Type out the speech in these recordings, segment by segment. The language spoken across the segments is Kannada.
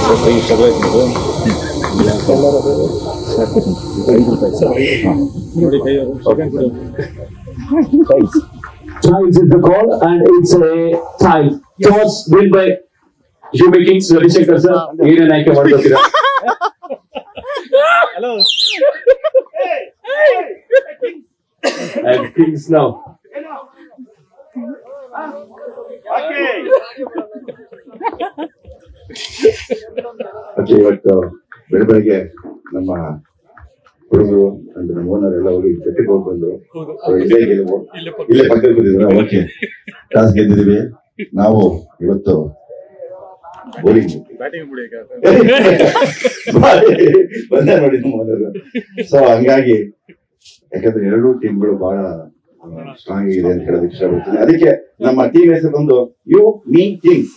Ties is the call and it's a tie. Toss win by Yume Kings. Ravishankar sir, ಏನೇನ್ ಆಯ್ಕೆ ಮಾಡ್ಕೊತೀರಾ? Hello. And Kings now. Okay, ಇವತ್ತು ಬೆಳಬೆಳಗ್ಗೆ ನಮ್ಮ ಹುಡುಗರು ಅಂದ್ರೆ ನಮ್ಮ ಓನರ್ ಎಲ್ಲ ಹೋಗಿ ಜೊತೆಗೆ ಹೋಗಿ ಬಂದ್ರು. ಇಲ್ಲೇ ಪಕ್ಕದಲ್ಲಿ ಬಂದಿದ್ರು. ಓಕೆ, ಟಾಸ್ ಗೆದ್ದಿದ್ವಿ ನಾವು ಇವತ್ತು. ಬೌಲಿಂಗ್ ಬಂದ ನೋಡಿ ನಮ್ಮ ಓನರ್. ಸೊ ಹಂಗಾಗಿ ಯಾಕಂದ್ರೆ ಎರಡೂ ಟೀಮ್ಗಳು ಬಹಳ ಸ್ಟ್ರಾಂಗ್ ಆಗಿದೆ ಅಂತ ಹೇಳೋದಕ್ಕೆ ಇಷ್ಟಪಡ್ತೀನಿ. ಅದಕ್ಕೆ ನಮ್ಮ ಟೀಮ್ ಹೆಸರು ಬಂದು ಯು ಮೀ ಕಿಂಗ್ಸ್.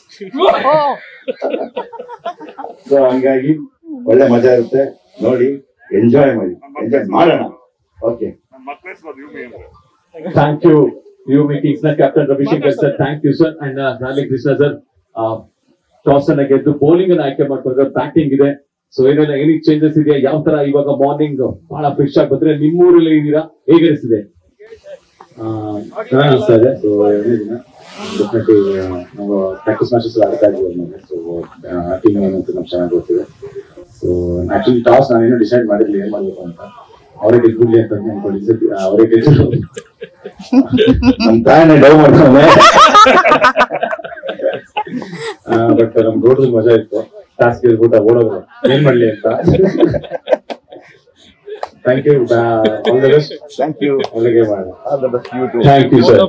ಸೊ ಹಂಗಾಗಿ ಒಳ್ಳೆ ಮಜಾ ಇರುತ್ತೆ, ನೋಡಿ ಎಂಜಾಯ್ ಮಾಡೋಣ. Okay, thank you Yume Kings ನ captain Ravishankar sir, thank you sir. And ನಾಳೆ ಕೃಷ್ಣ ಸರ್ ಟಾಸ್ ಅನ್ನ ಗೆದ್ದು ಬೌಲಿಂಗ್ ಅನ್ನ ಆಯ್ಕೆ ಮಾಡ್ಕೊಂಡ್ರೆ ಬ್ಯಾಟಿಂಗ್ ಇದೆ. ಸೊ ಏನೆಲ್ಲ ಏನಿಗೆ ಚೇಂಜಸ್ ಇದೆಯಾ, ಯಾವ ತರ ಇವಾಗ ಮಾರ್ನಿಂಗ್ ಬಹಳ ಫ್ರೆಶ್ ಆಗಿ ಬಂದ್ರೆ ನಿಮ್ಮೂರಲ್ಲೇ ಇದ್ದೀರಾ, ಹೇಗೆ ಅನಿಸ್ತಿದೆ? ಚೆನ್ನಾಗಿ ಅನಿಸ್ತಾ ಇದೆ. ಸೊ ಎರಡನೇ ದಿನ ಡೆಫಿನೆಟ್ಲಿ ನಾವು ಪ್ರಾಕ್ಟೀಸ್ ಮ್ಯಾಚಸ್ ಆಡ್ತಾ ಇದ್ದೀವಿ. ಸೊ ಟೀಮ್ ಏನಂತ ನಮ್ಗೆ ಚೆನ್ನಾಗಿ ಗೊತ್ತಿದೆ. ಸೊ ಆಕ್ಚುಲಿ ಟಾಸ್ ನಾನೇನು ಡಿಸೈಡ್ ಮಾಡಿರ್ಲಿ ಏನ್ ಮಾಡ್ಬೇಕು ಅಂತ, ಅವರೇ ಗೆದ್ಬಿಡ್ಲಿ ಅಂತ ಅನ್ಕೊಂಡಿದ್ದೆ. ಅವರೇ ಗೆದ್ದು ನಮ್ ತಾಯನೇ ಡೌ ಮಾಡ್ತಾನೆ. ಬಟ್ ನಮ್ ರೋಡ್ ಮಜಾ ಇತ್ತು. ಟಾಸ್ ಗೆದ್ಬಿಟ್ಟು ಓಡೋದು ಏನ್ ಮಾಡ್ಲಿ ಅಂತ. Thank you, all the best. Thank you. ಒಳ್ಳೆಗೆ ಮಾಡಿ. All the best you too. Thank you sir.